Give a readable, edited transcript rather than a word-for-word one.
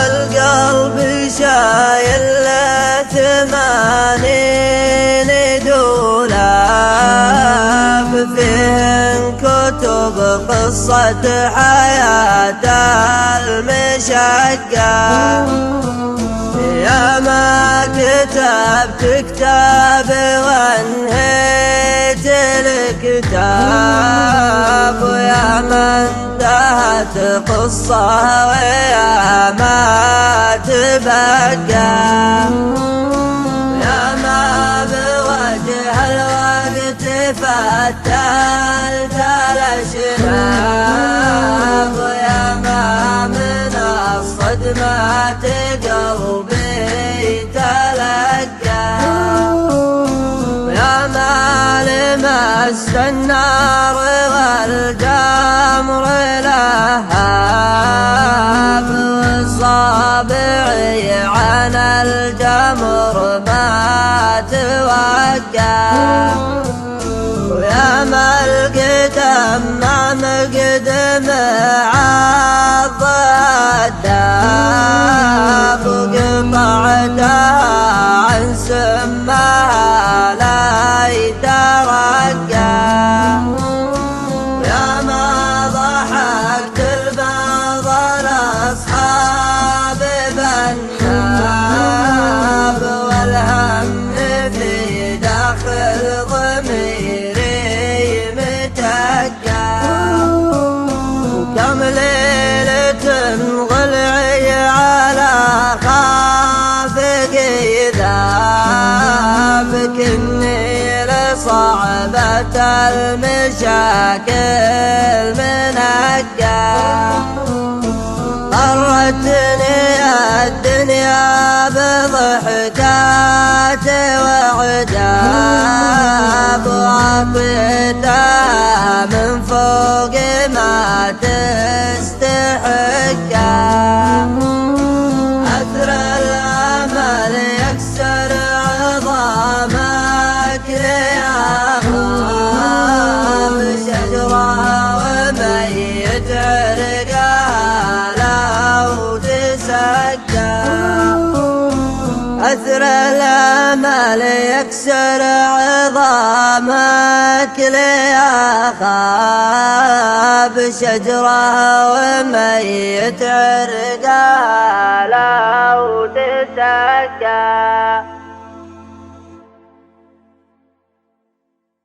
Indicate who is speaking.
Speaker 1: القلب شايل له 80 دولاب فيهن كتب قصة حياة المشقة. يا ما كتبت كتاب وانهيت الكتاب، ويا ما انتهت قصة ويا ما تبقى. يا ما بوجه الوقت فتلت الأشناب، ويا ما من الصدمات قلبي تلقى. يا ما لمست النار والجمر لهاب، واصابعي عن الجمر ما توقع. ويا ما لقيت أمام قدم عض الداب، وقطعتها عن سمها لا يترقى. يا ما ضحكت البعض الأصحاب بالناب، والهم في داخل ضميري متكى. وكم ليلة ضلعي على خافقي ذاب، كني لصعبة المشاكل منقى. غرتني الدنيا بضحكات وعجاب، وعطيتها من فوق ما تستحقها. أثر الأمل يكسر عظامك ليخاف، شجرة وميت عرقها لو تسقى. أثر الأمل يكسر عظامك ليخاف، شجرة وميت عرقها لو تسقى.